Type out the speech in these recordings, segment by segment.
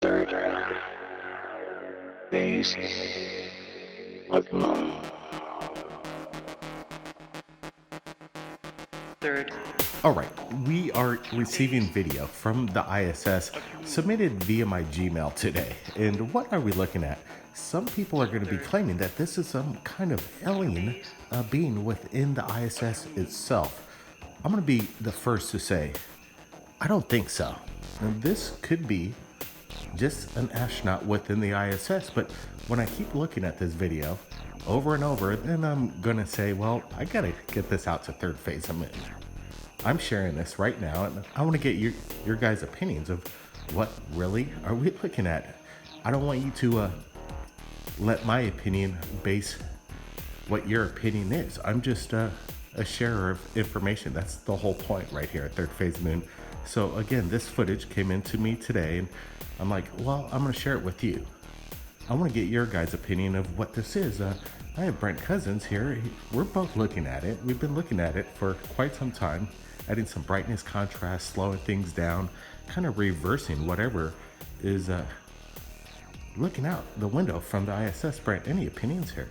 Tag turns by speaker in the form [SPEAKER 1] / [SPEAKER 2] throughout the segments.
[SPEAKER 1] Third phase of moon. Third.
[SPEAKER 2] All right, we are receiving video from the ISS submitted via my Gmail today. And what are we looking at? Some people are going to be claiming that this is some kind of alien being within the ISS itself. I'm going to be the first to say, I don't think so. And this could be just an astronaut within the ISS. But when I keep looking at this video over and over, then I'm going to say, well, I got to get this out to third phase of moon. I'm sharing this right now, and I want to get your guys' opinions of what really are we looking at. I don't want you to let my opinion base what your opinion is. I'm just a sharer of information. That's the whole point right here at Third Phase Moon. So again, this footage came into me today, and I'm like, well, I'm going to share it with you. I want to get your guys' opinion of what this is. I have Brent Cousins here. We're both looking at it. We've been looking at it for quite some time, adding some brightness, contrast, slowing things down, kind of reversing whatever is looking out the window from the ISS. Brent, any opinions here?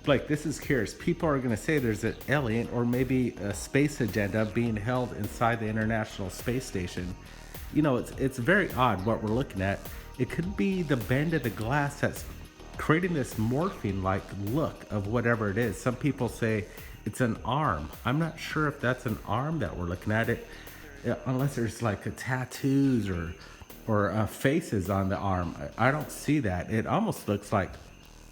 [SPEAKER 2] Blake, this is curious. People are going to say there's an alien or maybe a space agenda being held inside the International Space Station. You know, it's very odd what we're looking at. It could be the bend of the glass that's creating this morphine-like look of whatever it is. Some people say it's an arm. I'm not sure if that's an arm that we're looking at it, unless there's like a tattoos or faces on the arm. I don't see that. It almost looks like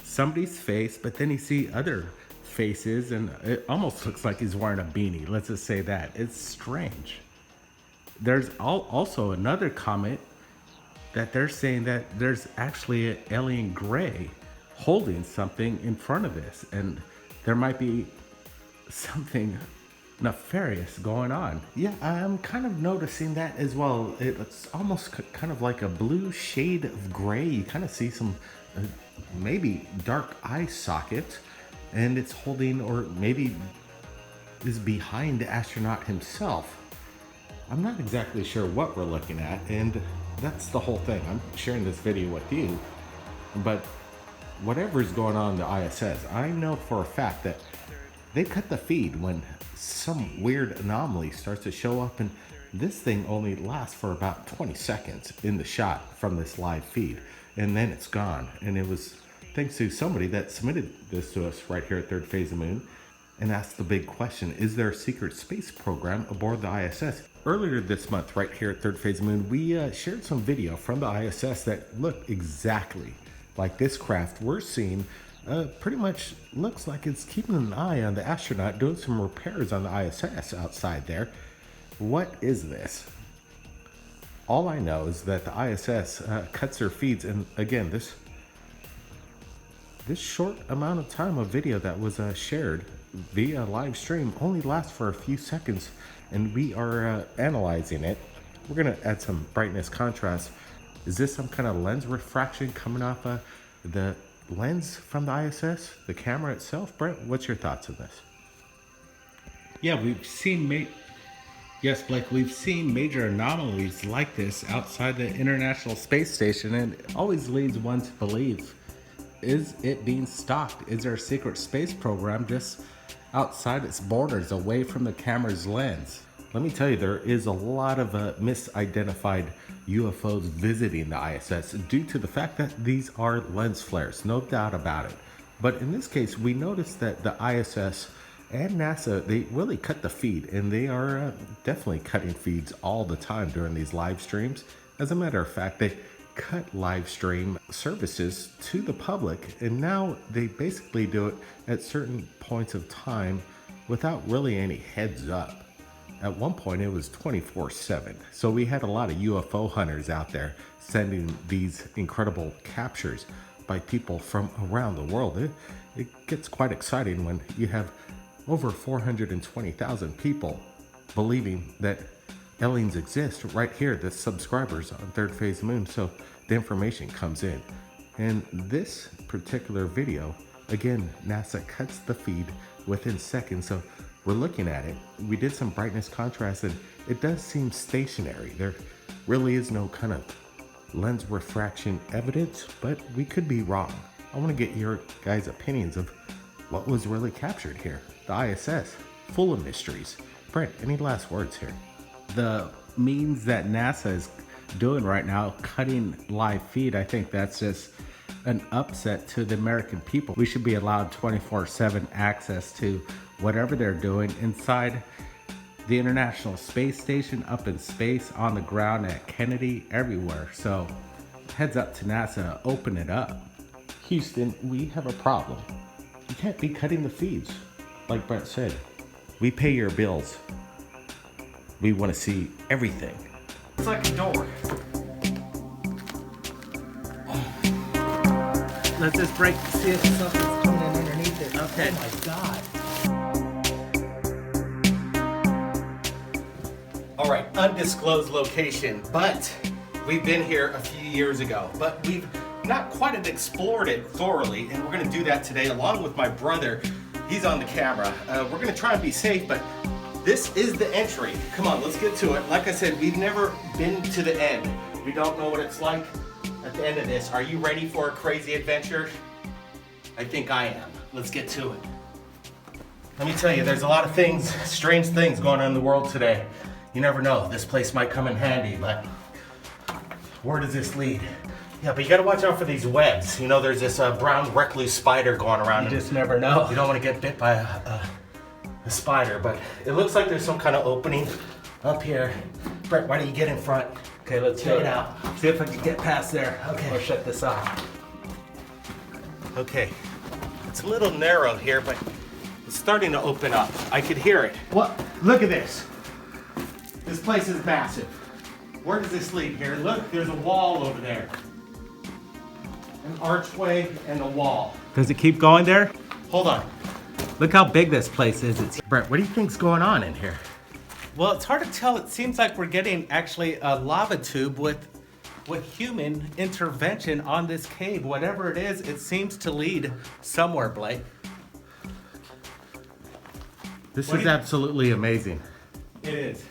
[SPEAKER 2] somebody's face, but then you see other faces, and it almost looks like he's wearing a beanie. Let's just say that. It's strange. There's also another comment that they're saying that there's actually an alien gray holding something in front of this, and there might be something nefarious going on. Yeah, I'm kind of noticing that as well. It's almost kind of like a blue shade of gray. You kind of see some maybe dark eye socket, and it's holding, or maybe is behind the astronaut himself. I'm not exactly sure what we're looking at, and that's the whole thing. I'm sharing this video with you, but whatever's going on in the ISS, I know for a fact that they cut the feed when some weird anomaly starts to show up, and this thing only lasts for about 20 seconds in the shot from this live feed, and then it's gone. And it was thanks to somebody that submitted this to us right here at Third Phase of Moon and asked the big question, is there a secret space program aboard the ISS? Earlier this month, right here at Third Phase Moon, we shared some video from the ISS that looked exactly like this craft we're seeing. Pretty much looks like it's keeping an eye on the astronaut, doing some repairs on the ISS outside there. What is this? All I know is that the ISS cuts their feeds, and again, this short amount of time of video that was shared via live stream only lasts for a few seconds, and we are analyzing it. We're going to add some brightness contrast. Is this some kind of lens refraction coming off the lens from the ISS, the camera itself? Brent, what's your thoughts on this? Yeah, we've seen yes, Blake, we've seen major anomalies like this outside the International Space Station, and it always leads one to believe, is it being stalked? Is there a secret space program just outside its borders, away from the camera's lens? Let me tell you, there is a lot of misidentified UFOs visiting the ISS due to the fact that these are lens flares, no doubt about it. But in this case, we noticed that the ISS and NASA, they really cut the feed, and they are definitely cutting feeds all the time during these live streams. As a matter of fact, they cut live stream services to the public, and now they basically do it at certain points of time without really any heads up. At one point it was 24/7, so we had a lot of UFO hunters out there sending these incredible captures by people from around the world. It gets quite exciting when you have over 420,000 people believing that aliens exist right here, the subscribers on Third Phase Moon. So the information comes in, and this particular video, again, NASA cuts the feed within seconds. So we're looking at it. We did some brightness contrast, and it does seem stationary. There really is no kind of lens refraction evidence, but we could be wrong. I want to get your guys' opinions of what was really captured here. The ISS, full of mysteries. Brent, any last words here?
[SPEAKER 3] The means that NASA is doing right now, cutting live feed, I think that's just an upset to the American people. We should be allowed 24/7 access to whatever they're doing inside the International Space Station, up in space, on the ground at Kennedy, everywhere. So heads up to NASA, open it up.
[SPEAKER 2] Houston, we have a problem. You can't be cutting the feeds. Like Brent said, we pay your bills. We want to see everything.
[SPEAKER 3] It's like a door. Let's just break, see if something's coming in underneath it. Okay. Oh my God.
[SPEAKER 2] All right, undisclosed location, but we've been here a few years ago, but we've not quite explored it thoroughly, and we're gonna do that today along with my brother. He's on the camera. We're gonna try and be safe, but this is the entry. Come on, let's get to it. Like I said, we've never been to the end. We don't know what it's like at the end of this. Are you ready for a crazy adventure? I think I am. Let's get to it. Let me tell you, there's a lot of things, strange things going on in the world today. You never know, this place might come in handy, but where does this lead? Yeah, but you gotta watch out for these webs. You know, there's this brown recluse spider going around.
[SPEAKER 3] You just never know.
[SPEAKER 2] You don't wanna get bit by a spider, but it looks like there's some kind of opening up here. Brett, why don't you get in front?
[SPEAKER 3] Okay, let's
[SPEAKER 2] Check
[SPEAKER 3] do
[SPEAKER 2] it out.
[SPEAKER 3] See if I can get past there.
[SPEAKER 2] Okay.
[SPEAKER 3] Or shut this off.
[SPEAKER 2] Okay, it's a little narrow here, but it's starting to open up. I could hear it. What? Look at this. This place is massive. Where does this lead here? Look, there's a wall over there. An archway and a wall.
[SPEAKER 3] Does it keep going there?
[SPEAKER 2] Hold on.
[SPEAKER 3] Look how big this place is. It's
[SPEAKER 2] Brett, what do you think's going on in here?
[SPEAKER 3] Well, it's hard to tell. It seems like we're getting actually a lava tube with human intervention on this cave. Whatever it is, it seems to lead somewhere, Blake.
[SPEAKER 2] This
[SPEAKER 3] What
[SPEAKER 2] is
[SPEAKER 3] do you-
[SPEAKER 2] absolutely amazing.
[SPEAKER 3] It is.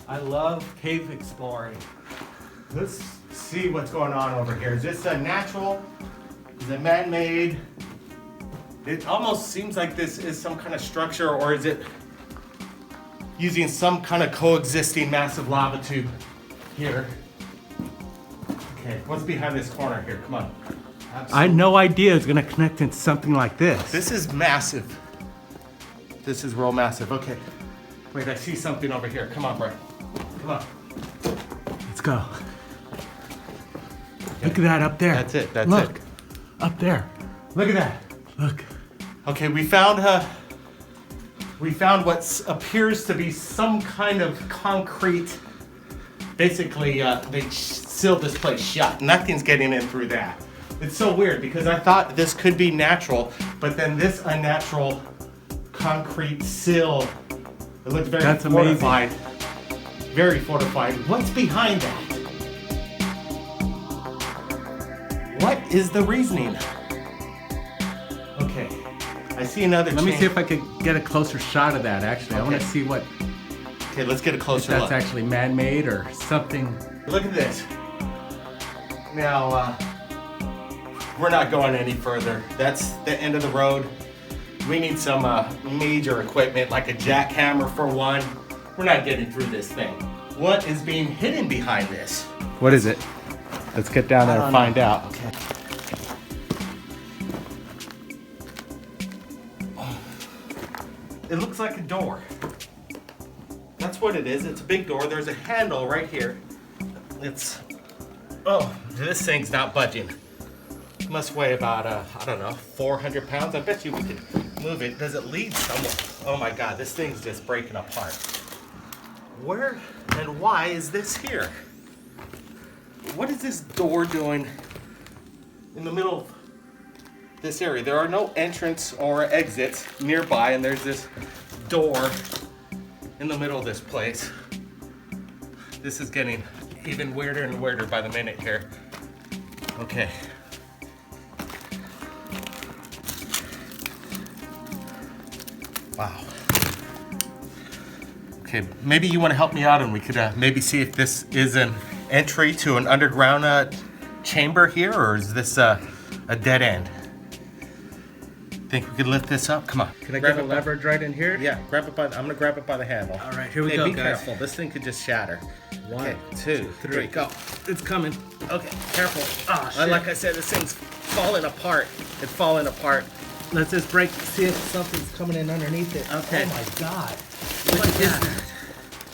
[SPEAKER 3] I love cave exploring.
[SPEAKER 2] Let's see what's going on over here. Is this a natural? Is it man-made? It almost seems like this is some kind of structure, or is it using some kind of coexisting massive lava tube here? Okay, what's behind this corner here? Come on.
[SPEAKER 3] I had no idea it's gonna connect into something like this.
[SPEAKER 2] This is massive. This is real massive. Okay. Wait, I see something over here. Come on, Brett. Come on.
[SPEAKER 3] Let's go. Look at that up there.
[SPEAKER 2] That's it. That's
[SPEAKER 3] Look,
[SPEAKER 2] it.
[SPEAKER 3] up there.
[SPEAKER 2] Look at that.
[SPEAKER 3] Look.
[SPEAKER 2] Okay, we found what appears to be some kind of concrete. Basically, they sealed this place shut. Nothing's getting in through that. It's so weird because I thought this could be natural, but then this unnatural concrete seal, it looks very
[SPEAKER 3] That's
[SPEAKER 2] fortified. Very fortified. What's behind that? What is the reasoning? Okay, I see another
[SPEAKER 3] Let me
[SPEAKER 2] chain.
[SPEAKER 3] see if I could get a closer shot of that, actually. I want
[SPEAKER 2] Okay.
[SPEAKER 3] to see what,
[SPEAKER 2] Okay, let's get a
[SPEAKER 3] if
[SPEAKER 2] closer
[SPEAKER 3] that's
[SPEAKER 2] look.
[SPEAKER 3] actually man-made or something.
[SPEAKER 2] Look at this. Now, we're not going any further. That's the end of the road. We need some major equipment, like a jackhammer for one. We're not getting through this thing. What is being hidden behind this?
[SPEAKER 3] What is it? Let's get down there and find out.
[SPEAKER 2] Okay. It looks like a door. That's what it is. It's a big door. There's a handle right here. Oh, this thing's not budging. It must weigh about, I don't know, 400 pounds. I bet you we could move it. Does it lead somewhere? Oh my God, this thing's just breaking apart. Where and why is this here? What is this door doing in the middle of this area? There are no entrance or exits nearby, and there's this door in the middle of this place. This is getting even weirder and weirder by the minute here. Okay. Wow. Okay, maybe you want to help me out and we could maybe see if this is an entry to an underground chamber here, or is this a dead end? Think we could lift this up? Come on.
[SPEAKER 3] Can I get a leverage right in here?
[SPEAKER 2] Yeah, grab it by. I'm gonna grab it by the handle.
[SPEAKER 3] All right, here we
[SPEAKER 2] Hey,
[SPEAKER 3] go,
[SPEAKER 2] be
[SPEAKER 3] guys.
[SPEAKER 2] careful. This thing could just shatter.
[SPEAKER 3] 1,
[SPEAKER 2] 2, 3, go.
[SPEAKER 3] It's coming.
[SPEAKER 2] Okay, careful.
[SPEAKER 3] Ah, shit.
[SPEAKER 2] Like I said, this thing's falling apart. It's falling apart.
[SPEAKER 3] Let's just break, see if something's coming in underneath it.
[SPEAKER 2] Okay.
[SPEAKER 3] Oh my God.
[SPEAKER 2] What is
[SPEAKER 3] that?
[SPEAKER 2] that?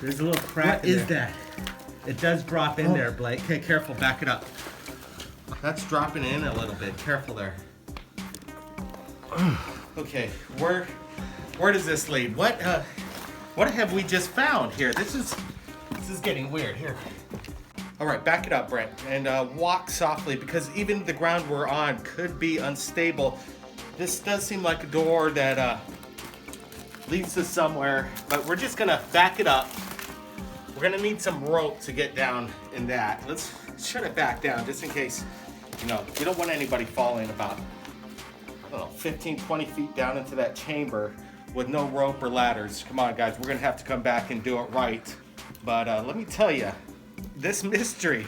[SPEAKER 3] There's a little crack in there. It does drop in there, Blake.
[SPEAKER 2] Okay, careful. Back it up. That's dropping in a little bit. Careful there. Okay, where does this lead? What have we just found here? This is getting weird. Here. All right, back it up, Brent, and walk softly, because even the ground we're on could be unstable. This does seem like a door that leads to somewhere, but we're just gonna back it up. We're gonna need some rope to get down in that. Let's shut it back down just in case, we don't want anybody falling about, 15, 20 feet down into that chamber with no rope or ladders. Come on, guys, we're gonna have to come back and do it right. But let me tell you, this mystery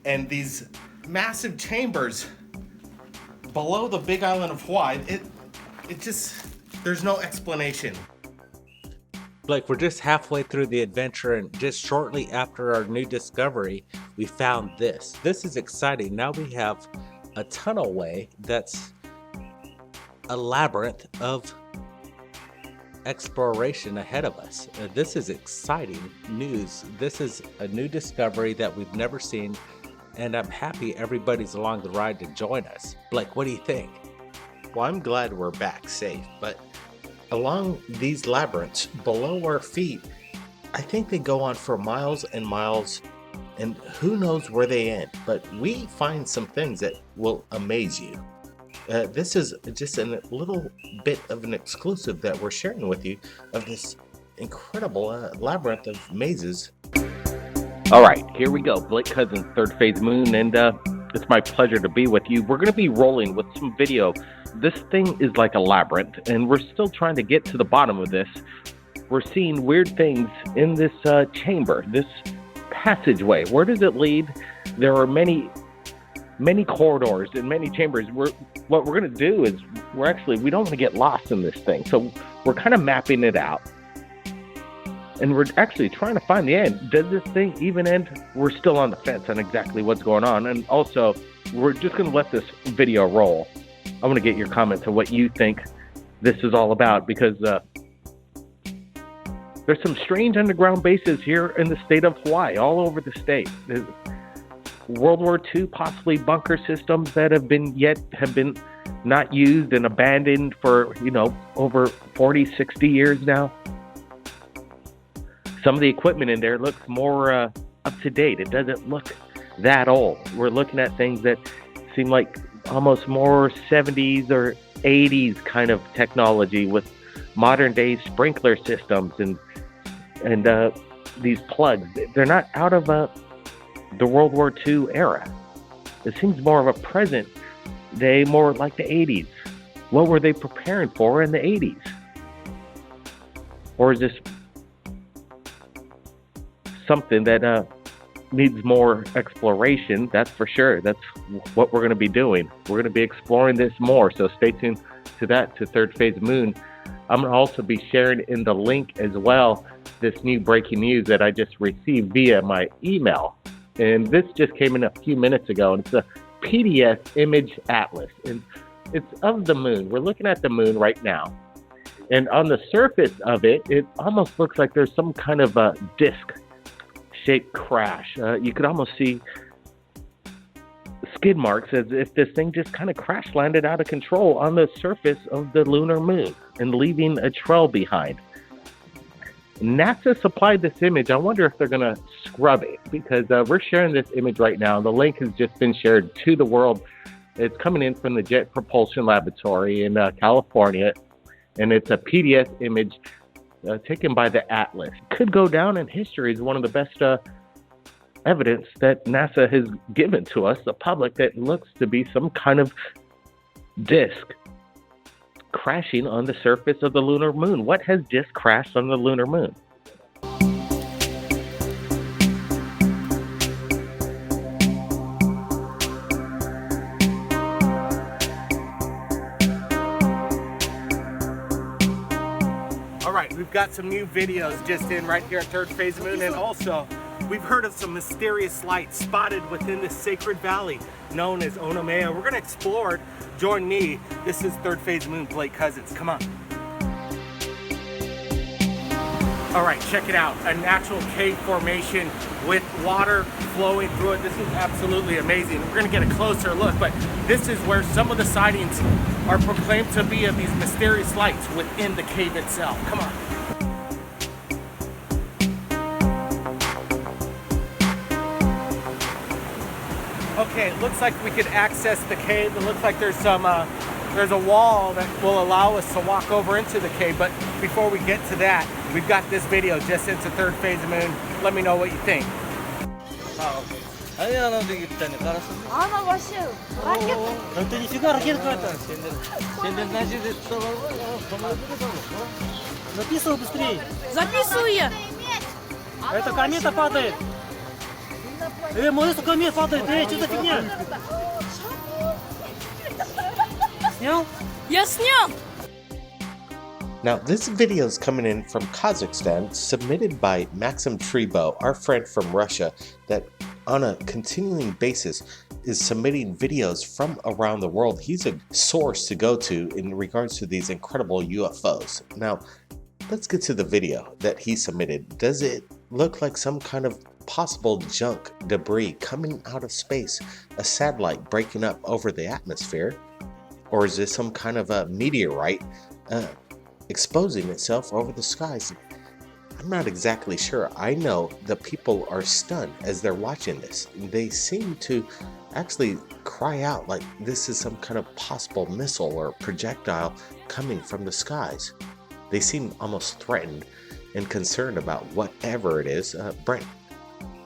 [SPEAKER 2] and these massive chambers below the Big Island of Hawaii, it just, there's no explanation.
[SPEAKER 4] Blake, we're just halfway through the adventure, and just shortly after our new discovery, we found this. This is exciting. Now we have a tunnelway that's a labyrinth of exploration ahead of us. This is exciting news. This is a new discovery that we've never seen, and I'm happy everybody's along the ride to join us. Blake, what do you think?
[SPEAKER 2] Well, I'm glad we're back safe, but along these labyrinths below our feet, I think they go on for miles and miles, and who knows where they end. But we find some things that will amaze you. This is just a little bit of an exclusive that we're sharing with you of this incredible labyrinth of mazes.
[SPEAKER 5] All right, here we go. Blake Cousins, Third Phase Moon, and it's my pleasure to be with you. We're going to be rolling with some video. This thing is like a labyrinth, and we're still trying to get to the bottom of this. We're seeing weird things in this chamber, this passageway. Where does it lead? There are many corridors and many chambers. What we're going to do is we don't want to get lost in this thing. So we're kind of mapping it out. And we're actually trying to find the end. Does this thing even end? We're still on the fence on exactly what's going on. And also, we're just going to let this video roll. I want to get your comments on what you think this is all about, because there's some strange underground bases here in the state of Hawaii, all over the state. There's World War II, possibly bunker systems that have been not used and abandoned for, over 40, 60 years now. Some of the equipment in there looks more up to date. It doesn't look that old. We're looking at things that seem like almost more 70s or 80s kind of technology with modern day sprinkler systems and these plugs. They're not out of the World War II era. It seems more of a present day, more like the 80s. What were they preparing for in the 80s? Or is this something that needs more exploration? That's for sure. That's what we're going to be doing. We're going to be exploring this more, so stay tuned to that, to Third Phase Moon. I'm going to also be sharing in the link as well this new breaking news that I just received via my email. And this just came in a few minutes ago, and it's a PDF image atlas, and it's of the moon. We're looking at the moon right now, and on the surface of it, it almost looks like there's some kind of a disc-shaped crash. You could almost see skid marks as if this thing just kind of crash landed out of control on the surface of the lunar moon and leaving a trail behind. NASA supplied this image. I wonder if they're going to scrub it, because we're sharing this image right now. The link has just been shared to the world. It's coming in from the Jet Propulsion Laboratory in California, and it's a PDF image taken by the Atlas. Could go down in history as one of the best evidence that NASA has given to us, the public, that looks to be some kind of disk crashing on the surface of the lunar moon. What has just crashed on the lunar moon?
[SPEAKER 2] we've got some new videos just in right here at Third Phase Moon, and also we've heard of some mysterious lights spotted within this sacred valley known as Onamea. We're gonna explore it. Join me. This is Third Phase Moon, Blake Cousins. Come on. All right, check it out. A natural cave formation with water flowing through it. This is absolutely amazing. We're gonna get a closer look, but this is where some of the sightings are proclaimed to be of these mysterious lights within the cave itself. Come on. Okay, it looks like we could access the cave. It looks like there's a wall that will allow us to walk over into the cave, but before we get to that, we've got this video just into Third Phase of Moon. Let me know what you think.
[SPEAKER 6] Это нифига ракетка это. Записывай быстрее.
[SPEAKER 7] Записываю я.
[SPEAKER 6] Это комета падает. Молодец, комета падает. Что за фигня? Снял?
[SPEAKER 7] Я снял.
[SPEAKER 2] Now, this video is coming in from Kazakhstan, submitted by Maxim Trebo, our friend from Russia, that on a continuing basis is submitting videos from around the world. He's a source to go to in regards to these incredible UFOs. Now, let's get to the video that he submitted. Does it look like some kind of possible junk debris coming out of space, a satellite breaking up over the atmosphere? Or is this some kind of a meteorite exposing itself over the skies? I'm not exactly sure. I know the people are stunned as they're watching this. They seem to actually cry out like this is some kind of possible missile or projectile coming from the skies. They seem almost threatened and concerned about whatever it is. Brent,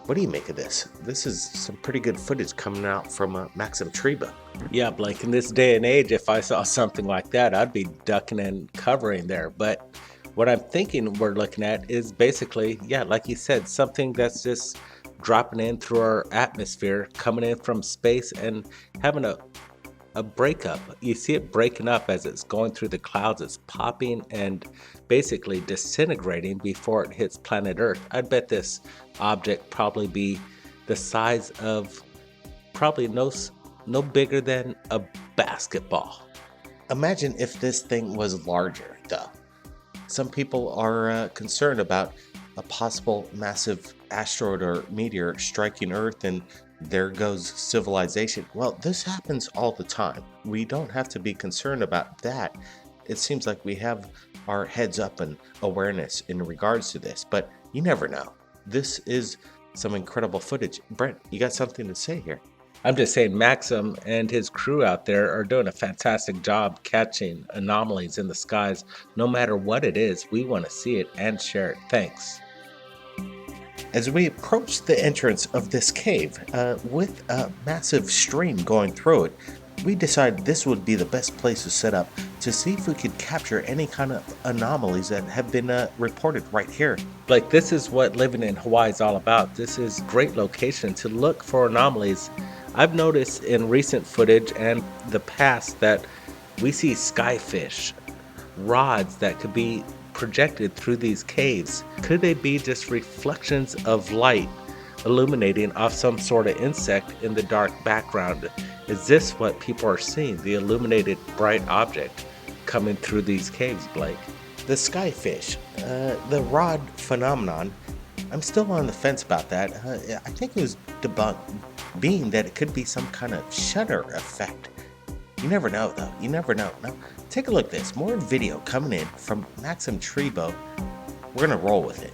[SPEAKER 2] what do you make of this? This is some pretty good footage coming out from Maxim Trebo.
[SPEAKER 4] Yeah, Blake, in this day and age, if I saw something like that, I'd be ducking and covering there. But what I'm thinking we're looking at is basically, yeah, like you said, something that's just dropping in through our atmosphere, coming in from space and having a breakup. You see it breaking up as it's going through the clouds. It's popping and basically disintegrating before it hits planet Earth. I'd bet this object probably be the size of probably no bigger than a basketball.
[SPEAKER 2] Imagine if this thing was larger, though. Some people are concerned about a possible massive asteroid or meteor striking Earth and there goes civilization. Well, this happens all the time. We don't have to be concerned about that. It seems like we have our heads up and awareness in regards to this, but you never know. This is some incredible footage. Brent, you got something to say here?
[SPEAKER 4] I'm just saying Maxim and his crew out there are doing a fantastic job catching anomalies in the skies. No matter what it is, we want to see it and share it. Thanks.
[SPEAKER 2] As we approach the entrance of this cave, with a massive stream going through it, we decided this would be the best place to set up to see if we could capture any kind of anomalies that have been reported right here.
[SPEAKER 4] Like, this is what living in Hawaii is all about. This is a great location to look for anomalies. I've noticed in recent footage and the past that we see skyfish, rods that could be projected through these caves. Could they be just reflections of light illuminating off some sort of insect in the dark background? Is this what people are seeing, the illuminated bright object coming through these caves, Blake?
[SPEAKER 2] The skyfish, the rod phenomenon, I'm still on the fence about that. I think it was debunked, being that it could be some kind of shutter effect. You never know, though. You never know. Now, take a look at this. More video coming in from Maxim Trebo. We're going to roll with it.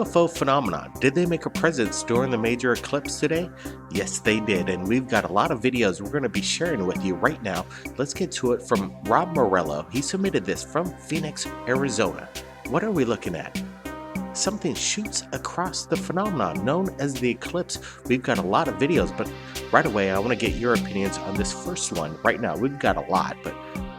[SPEAKER 2] UFO phenomenon. Did they make a presence during the major eclipse today? Yes, they did, and we've got a lot of videos we're going to be sharing with you right now. Let's get to it from Rob Morello. He submitted this from Phoenix, Arizona. What are we looking at? Something shoots across the phenomenon known as the eclipse. We've got a lot of videos, but right away I want to get your opinions on this first one right now. We've got a lot, but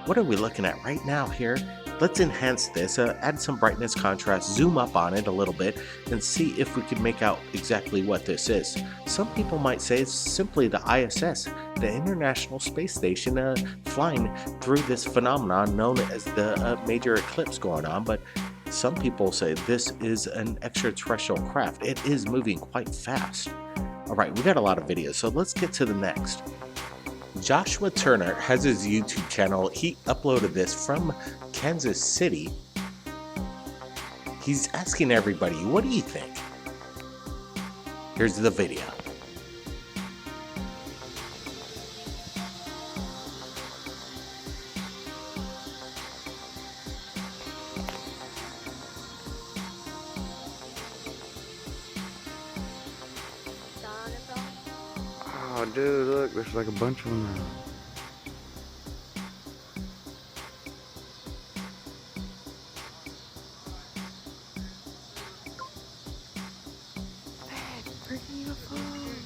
[SPEAKER 2] what are we looking at right now here? Let's enhance this, add some brightness, contrast, zoom up on it a little bit, and see if we can make out exactly what this is. Some people might say it's simply the ISS, the International Space Station, flying through this phenomenon known as the major eclipse going on, but some people say this is an extraterrestrial craft. It is moving quite fast. All right, we got a lot of videos, so let's get to the next. Joshua Turner has his YouTube channel. He uploaded this from Kansas City. He's asking everybody, what do you think? Here's the video.
[SPEAKER 1] Oh, dude, look, there's like a bunch of them now.
[SPEAKER 7] Freaking UFOs.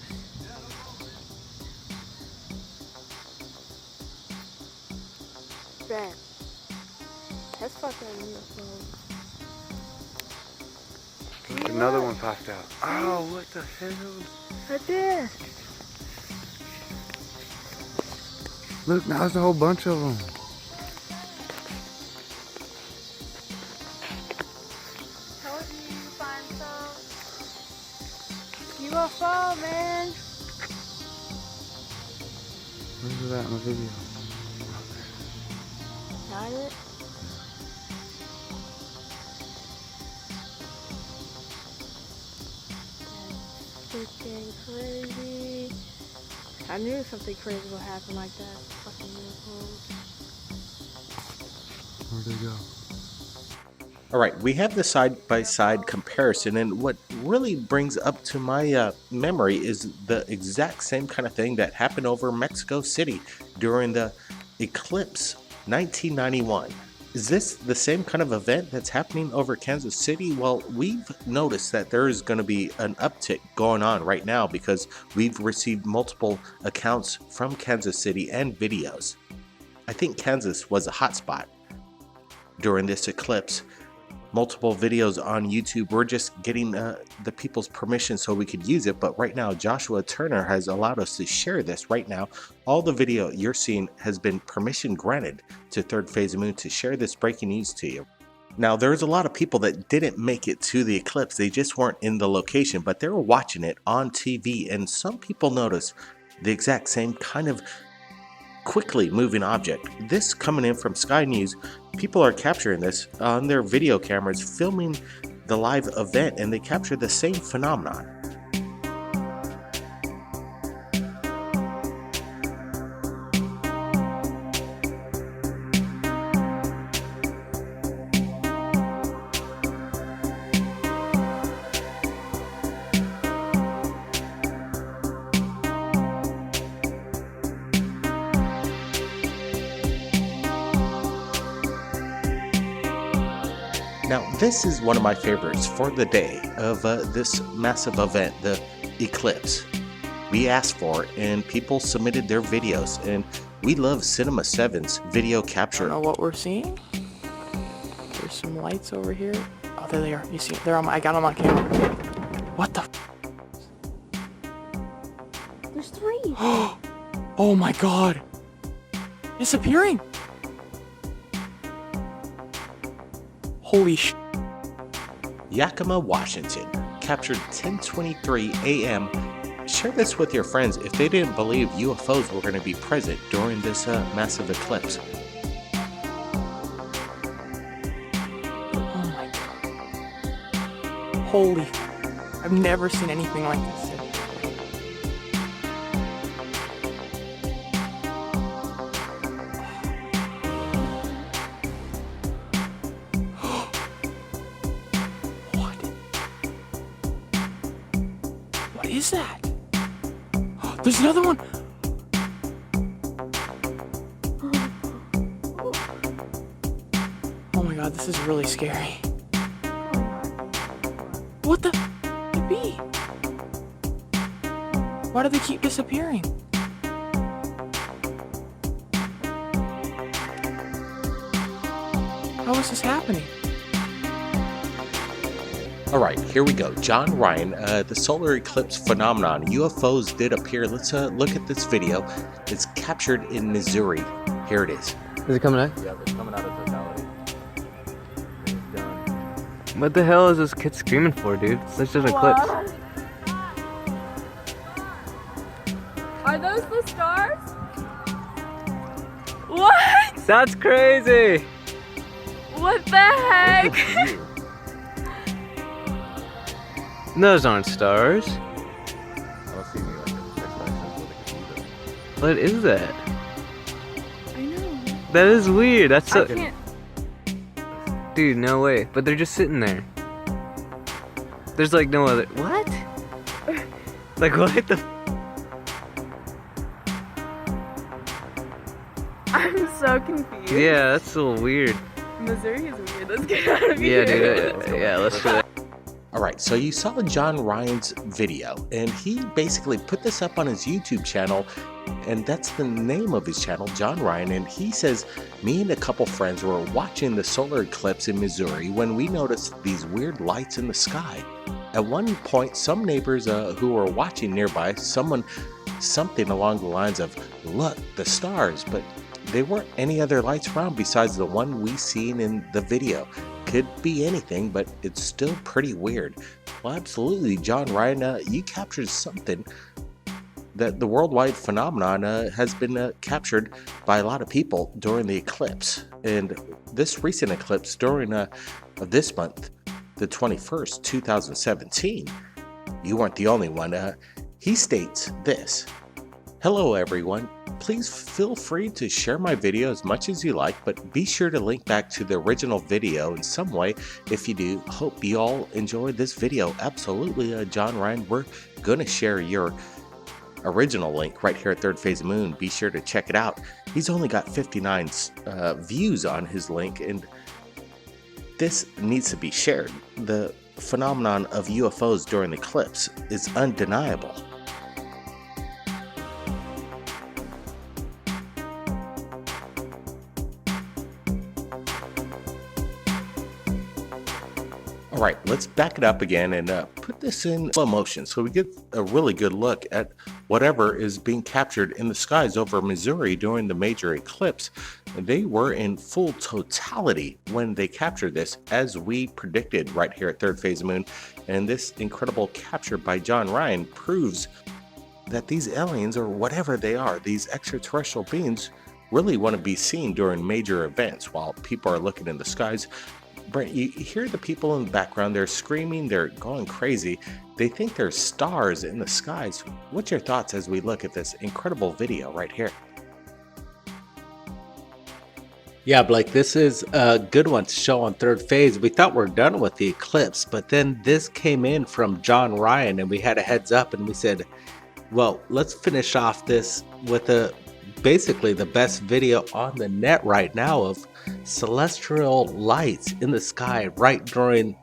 [SPEAKER 7] Bam. That's fucking UFO.
[SPEAKER 1] Look, another one popped out. Oh, what the hell?
[SPEAKER 7] Right there.
[SPEAKER 1] Look, now there's a whole bunch of them.
[SPEAKER 7] Told you you find some UFO, man.
[SPEAKER 1] Where's that in the video?
[SPEAKER 7] Got it. That's freaking crazy. I knew something crazy would happen like that. Fucking UFOs.
[SPEAKER 1] Where'd they go?
[SPEAKER 2] All right, we have the side-by-side comparison, and what really brings up to my memory is the exact same kind of thing that happened over Mexico City during the Eclipse 1991. Is this the same kind of event that's happening over Kansas City? Well, we've noticed that there is going to be an uptick going on right now because we've received multiple accounts from Kansas City and videos. I think Kansas was a hotspot during this eclipse. Multiple videos on YouTube. We're just getting the people's permission so we could use it, but right now Joshua Turner has allowed us to share this right now. All the video you're seeing has been permission granted to Third Phase Moon to share this breaking news to you. Now, there's a lot of people that didn't make it to the eclipse. They just weren't in the location, but they were watching it on TV, and some people noticed the exact same kind of quickly moving object. This coming in from Sky News. People are capturing this on their video cameras, filming the live event, and they capture the same phenomenon. Now, this is one of my favorites for the day of this massive event, the Eclipse. We asked for it, and people submitted their videos, and we love Cinema 7's video capture.
[SPEAKER 8] I don't know what we're seeing. There's some lights over here. Oh, there they are. You see, they're on my, I got them on camera. What the?
[SPEAKER 7] There's three.
[SPEAKER 8] Oh my God! Disappearing. Holy sh!
[SPEAKER 2] Yakima, Washington, captured 10:23 a.m. Share this with your friends if they didn't believe UFOs were going to be present during this massive eclipse.
[SPEAKER 8] Oh my God! Holy! I've never seen anything like this. is that? There's another one. Oh my god, this is really scary. What the bee? Why do they keep disappearing? How is this happening?
[SPEAKER 4] All right, here we go. John Ryan, the solar eclipse phenomenon. UFOs did appear. Let's look at this video. It's captured in Missouri. Here it is.
[SPEAKER 9] Is it coming out?
[SPEAKER 5] Yeah, it's coming out of totality. It's done.
[SPEAKER 9] What the hell is this kid screaming for, dude? It's just an eclipse.
[SPEAKER 7] Are those the stars? What?
[SPEAKER 9] That's crazy!
[SPEAKER 7] What the heck?
[SPEAKER 9] Those aren't stars.
[SPEAKER 5] I don't see any like explanations what they could be.
[SPEAKER 9] What is that?
[SPEAKER 7] I know.
[SPEAKER 9] That is weird. That's
[SPEAKER 7] I
[SPEAKER 9] so.
[SPEAKER 7] can't.
[SPEAKER 9] Dude, no way. But they're just sitting there. There's like no other. What? Like what the?
[SPEAKER 7] I'm so confused.
[SPEAKER 9] Yeah, that's a little weird.
[SPEAKER 7] Missouri is weird. Let's get out of
[SPEAKER 9] Yeah,
[SPEAKER 7] here.
[SPEAKER 9] dude. Yeah, let's do that.
[SPEAKER 4] All right, so you saw John Ryan's video, and he basically put this up on his YouTube channel, and that's the name of his channel, John Ryan. And he says, me and a couple friends were watching the solar eclipse in Missouri when we noticed these weird lights in the sky. At one point, some neighbors who were watching nearby, something along the lines of, look, the stars, but there weren't any other lights around besides the one we seen in the video. Could be anything, but it's still pretty weird. Well, absolutely, John Ryan, you captured something that the worldwide phenomenon has been captured by a lot of people during the eclipse. And this recent eclipse during this month, the 21st, 2017, you weren't the only one. He states this. Hello everyone, please feel free to share my video as much as you like, but be sure to link back to the original video in some way. If you do, hope you all enjoyed this video. Absolutely, John Ryan, we're gonna share your original link right here at Third Phase Moon. Be sure to check it out. He's only got 59 views on his link, and this needs to be shared. The phenomenon of UFOs during the eclipse is undeniable. All right, let's back it up again and put this in slow motion so we get a really good look at whatever is being captured in the skies over Missouri during the major eclipse. They were in full totality when they captured this, as we predicted right here at Third Phase Moon. And this incredible capture by John Ryan proves that these aliens, or whatever they are, these extraterrestrial beings, really want to be seen during major events while people are looking in the skies. Brent, you hear the people in the background, they're screaming, they're going crazy. They think there's stars in the skies. What's your thoughts as we look at this incredible video right here? Yeah, Blake, this is a good one to show on Third Phase. We thought we're done with the eclipse, but then this came in from John Ryan and we had a heads up and we said, well, let's finish off this with basically the best video on the net right now of celestial lights in the sky right during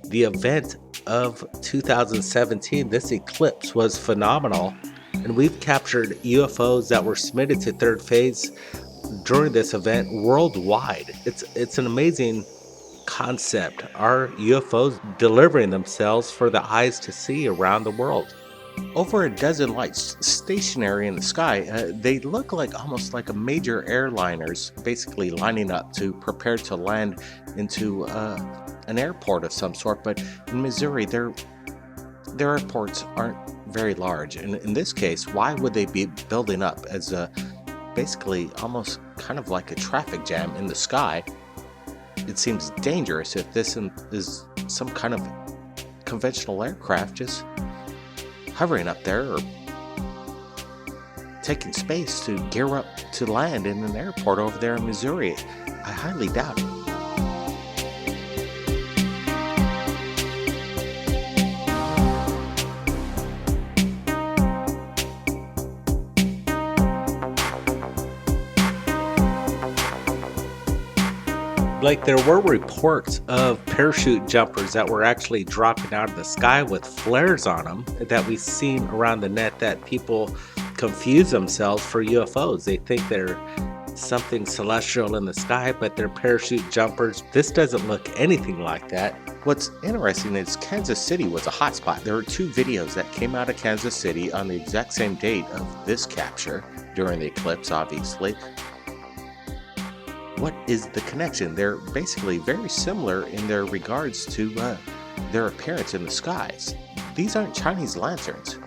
[SPEAKER 4] the event of 2017. This eclipse was phenomenal, and we've captured UFOs that were submitted to Third Phase during this event worldwide. It's an amazing concept. Our UFOs delivering themselves for the eyes to see around the world. Over a dozen lights stationary in the sky. They look like almost like a major airliners basically lining up to prepare to land into an airport of some sort. But in Missouri, their airports aren't very large. And in this case, why would they be building up as basically almost kind of like a traffic jam in the sky? It seems dangerous if this is some kind of conventional aircraft just hovering up there or taking space to gear up to land in an airport over there in Missouri. I highly doubt it. Like, there were reports of parachute jumpers that were actually dropping out of the sky with flares on them that we've seen around the net, that people confuse themselves for UFOs. They think they're something celestial in the sky, but they're parachute jumpers. This doesn't look anything like that.
[SPEAKER 2] What's interesting is Kansas City was a hotspot. There were 2 videos that came out of Kansas City on the exact same date of this capture during the eclipse, obviously. What is the connection? They're basically very similar in their regards to their appearance in the skies. These aren't Chinese lanterns.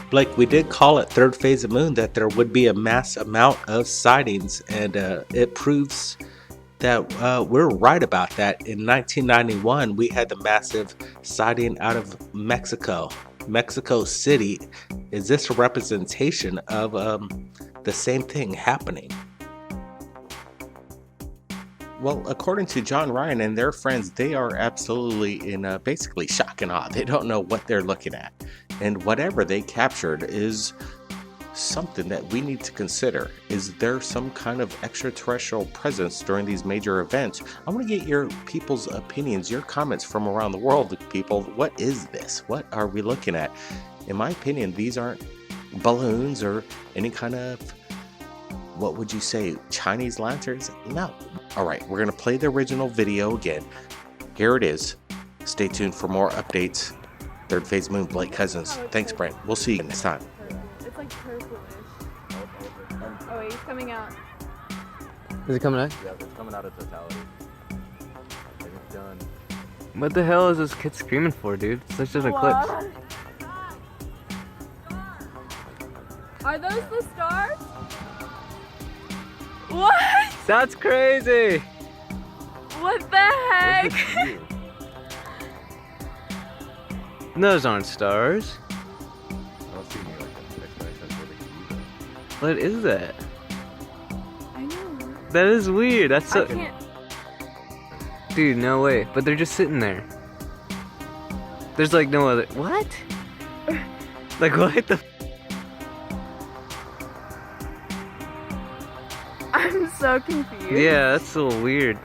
[SPEAKER 4] Blake, we did call it third phase of moon that there would be a mass amount of sightings, and it proves that we're right about that. In 1991, we had the massive sighting out of Mexico City. Is this a representation of the same thing happening?
[SPEAKER 2] Well, according to John Ryan and their friends, they are absolutely in basically shock and awe. They don't know what they're looking at. And whatever they captured is something that we need to consider. Is there some kind of extraterrestrial presence during these major events? I want to get your people's opinions, your comments from around the world, people. What is this? What are we looking at? In my opinion, these aren't balloons or any kind of, what would you say, Chinese lanterns? No. All right, we're going to play the original video again. Here it is. Stay tuned for more updates. Third Phase Moon, Blake Cousins. Thanks, Brent. We'll see you next time.
[SPEAKER 7] It's like purplish. Oh, wait, he's coming out.
[SPEAKER 9] Is it coming out?
[SPEAKER 1] Yeah, it's coming out of totality. It's done.
[SPEAKER 9] What the hell is this kid screaming for, dude? It's such an eclipse.
[SPEAKER 7] Are those the stars? What?
[SPEAKER 9] That's crazy!
[SPEAKER 7] What the heck?
[SPEAKER 9] Those aren't stars.
[SPEAKER 1] I don't see any like explanation where they can use it.
[SPEAKER 9] What is that?
[SPEAKER 7] I know.
[SPEAKER 9] That is weird. That's
[SPEAKER 7] I
[SPEAKER 9] so.
[SPEAKER 7] can't.
[SPEAKER 9] Dude, no way. But they're just sitting there. There's like no other. What? Like what the?
[SPEAKER 7] I'm so confused.
[SPEAKER 9] Yeah, that's so weird.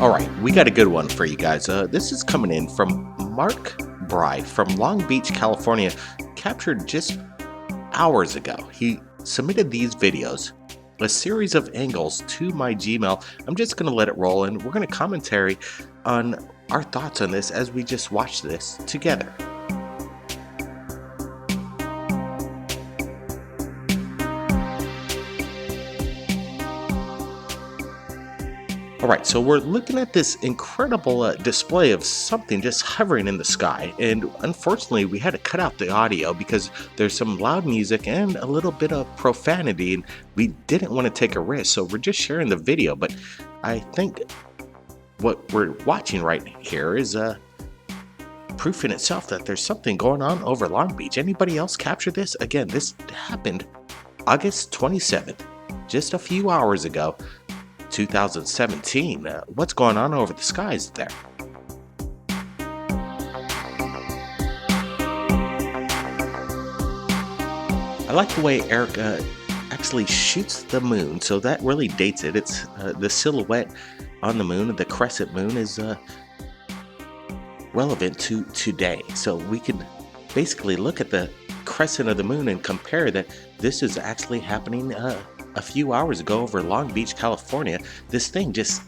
[SPEAKER 2] All right, we got a good one for you guys. This is coming in from Mark Bride from Long Beach, California, captured just hours ago. He submitted these videos, a series of angles, to my Gmail. I'm just going to let it roll, and we're going to commentary on our thoughts on this as we just watch this together. Alright, so we're looking at this incredible display of something just hovering in the sky, and unfortunately we had to cut out the audio because there's some loud music and a little bit of profanity, and we didn't want to take a risk, so we're just sharing the video. But I think what we're watching right here is proof in itself that there's something going on over Long Beach. Anybody else capture this? Again, this happened August 27th, just a few hours ago. 2017. What's going on over the skies there? I like the way Eric actually shoots the moon, so that really dates it. It's the silhouette on the moon, the crescent moon, is relevant to today. So we can basically look at the crescent of the moon and compare that this is actually happening a few hours ago over Long Beach, California. This thing just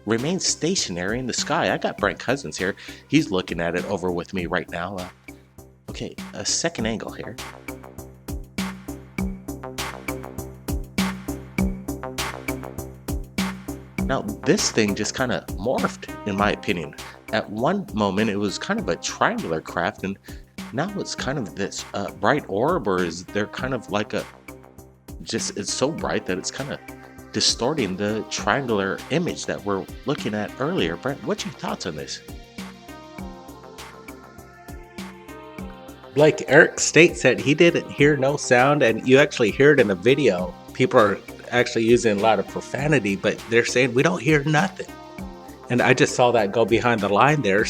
[SPEAKER 2] remains stationary in the sky. I got Brent Cousins here. He's looking at it over with me right now. Okay, a second angle here. Now, this thing just kind of morphed, in my opinion. At one moment, it was kind of a triangular craft, and now it's kind of this bright orb, or is there kind of like a it's so bright that it's kind of distorting the triangular image that we're looking at earlier. Brent, what's your thoughts on this?
[SPEAKER 4] Blake, Eric states that he didn't hear no sound, and you actually hear it in the video. People are actually using a lot of profanity, but they're saying we don't hear nothing. And I just saw that go behind the line there.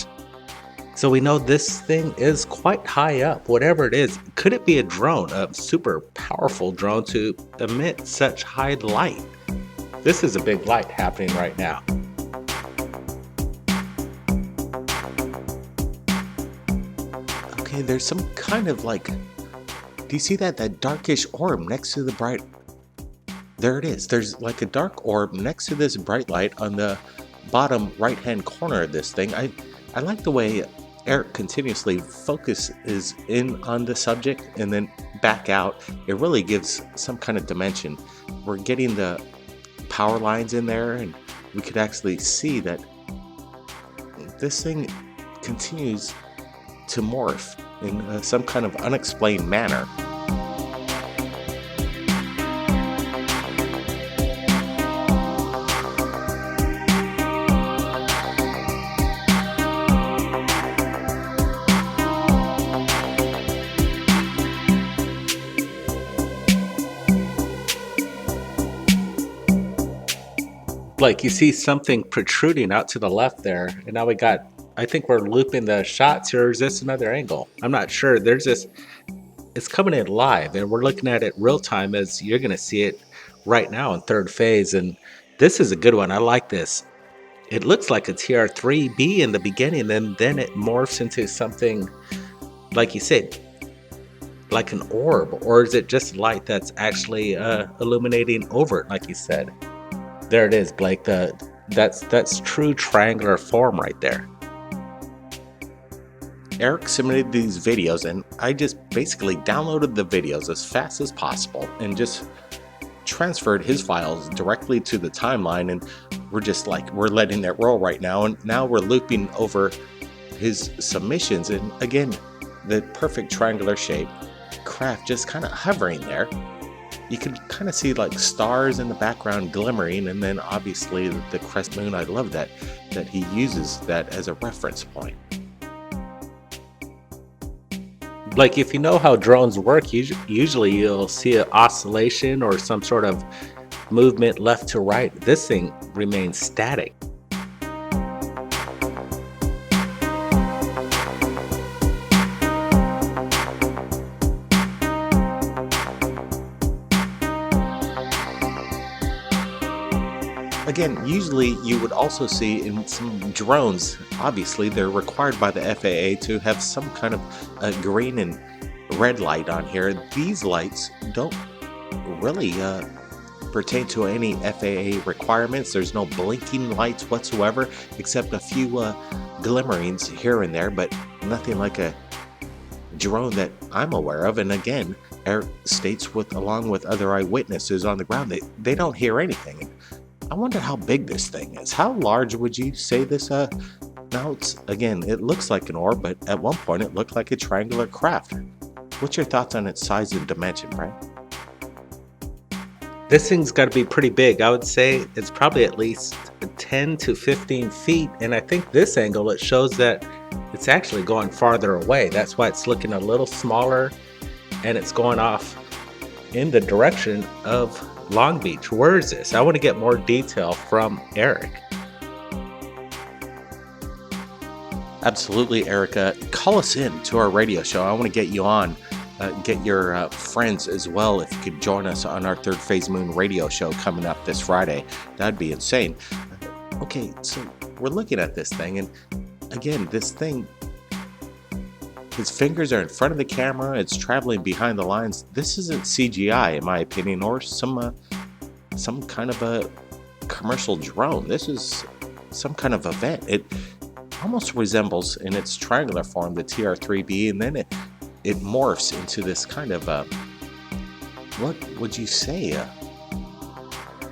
[SPEAKER 4] So we know this thing is quite high up, whatever it is. Could it be a drone, a super powerful drone to emit such high light? This is a big light happening right now. Okay, there's some kind of like, do you see that? That darkish orb next to the bright. There it is. There's like a dark orb next to this bright light on the bottom right-hand corner of this thing. I like the way Eric continuously focuses in on the subject and then back out. It really gives some kind of dimension. We're getting the power lines in there, and we could actually see that this thing continues to morph in some kind of unexplained manner. Like, you see something protruding out to the left there, and now we got, I think we're looping the shots here. Or is this another angle? I'm not sure. There's this, it's coming in live, and we're looking at it real time as you're going to see it right now in third phase. And this is a good one. I like this. It looks like a TR3B in the beginning, and then it morphs into something, like you said, like an orb. Or is it just light that's actually illuminating over it, like you said? There it is, Blake. That's true triangular form right there. Eric submitted these videos, and I just basically downloaded the videos as fast as possible and just transferred his files directly to the timeline, and we're letting it roll right now. And now we're looping over his submissions, and again, the perfect triangular shape, craft just kind of hovering there. You can kind of see like stars in the background glimmering, and then obviously the crest moon. I love that he uses that as a reference point. Like, if you know how drones work, usually you'll see an oscillation or some sort of movement left to right. This thing remains static. Again, usually you would also see in some drones, obviously they're required by the FAA to have some kind of green and red light on here. These lights don't really pertain to any FAA requirements. There's no blinking lights whatsoever, except a few glimmerings here and there, but nothing like a drone that I'm aware of. And again, Eric states along with other eyewitnesses on the ground, they don't hear anything. I wonder how big this thing is. How large would you say this? Now, it looks like an orb, but at one point it looked like a triangular craft. What's your thoughts on its size and dimension, Brian? This thing's got to be pretty big. I would say it's probably at least 10 to 15 feet. And I think this angle, it shows that it's actually going farther away. That's why it's looking a little smaller, and it's going off in the direction of Long Beach. Where is this? I want to get more detail from Eric. Absolutely, Erica. Call us in to our radio show. I want to get you on. Get your friends as well if you could join us on our Third Phase Moon radio show coming up this Friday. That'd be insane. Okay, so we're looking at this thing, and again, this thing, his fingers are in front of the camera. It's traveling behind the lines. This isn't CGI, in my opinion, or some kind of a commercial drone. This is some kind of event. It almost resembles, in its triangular form, the TR3B, and then it morphs into this kind of what would you say?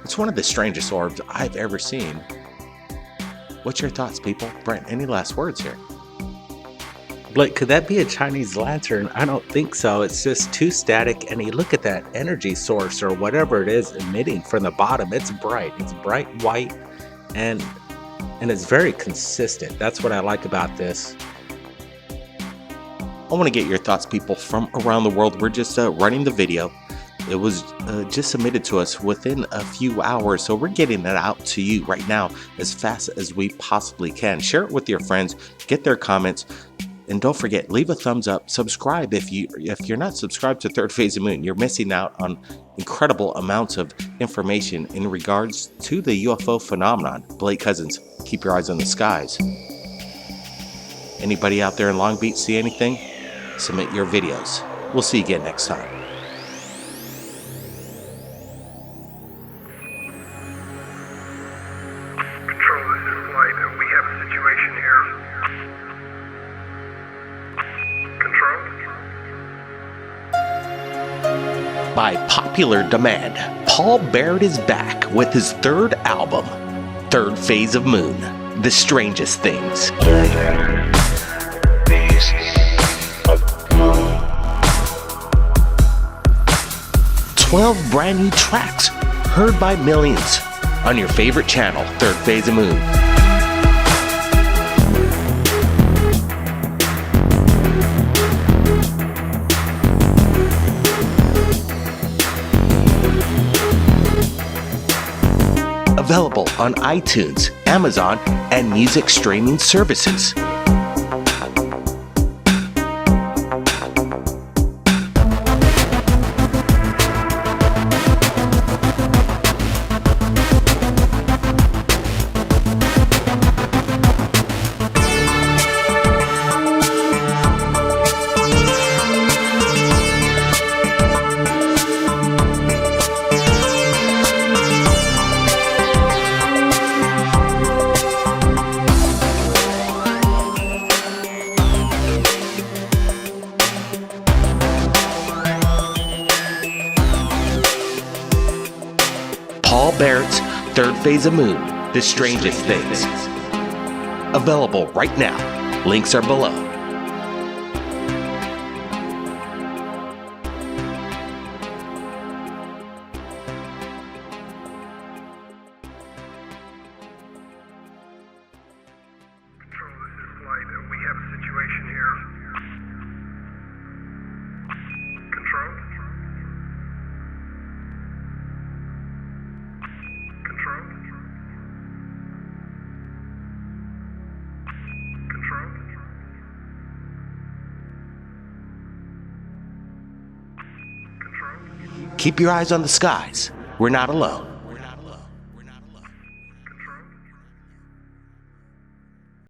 [SPEAKER 4] It's one of the strangest orbs I've ever seen. What's your thoughts, people? Brent, any last words here? Blake, could that be a Chinese lantern? I don't think so. It's just too static. And you look at that energy source or whatever it is emitting from the bottom. It's bright. It's bright white, and it's very consistent. That's what I like about this. I want to get your thoughts, people, from around the world. We're just running the video. It was just submitted to us within a few hours, so we're getting it out to you right now as fast as we possibly can. Share it with your friends. Get their comments. And don't forget, leave a thumbs up, subscribe if you're not subscribed to Third Phase of Moon. You're missing out on incredible amounts of
[SPEAKER 2] information in regards to the UFO phenomenon. Blake Cousins, keep your eyes on the skies. Anybody out there in Long Beach see anything? Submit your videos. We'll see you again next time.
[SPEAKER 10] Control, this is Flight. We have a situation here. Control?
[SPEAKER 2] By popular demand, Paul Barrett is back with his third album, Third Phase of Moon, The Strangest Things. 12 brand new tracks heard by millions on your favorite channel, Third Phase of Moon. Available on iTunes, Amazon, and music streaming services. Paul Barrett's Third Phase of Moon, The Strangest Things. Available right now. Links are below.
[SPEAKER 10] Control, this is Flight. We have a situation here. Control? Control? Control? Control?
[SPEAKER 2] Keep your eyes on the skies. We're not alone.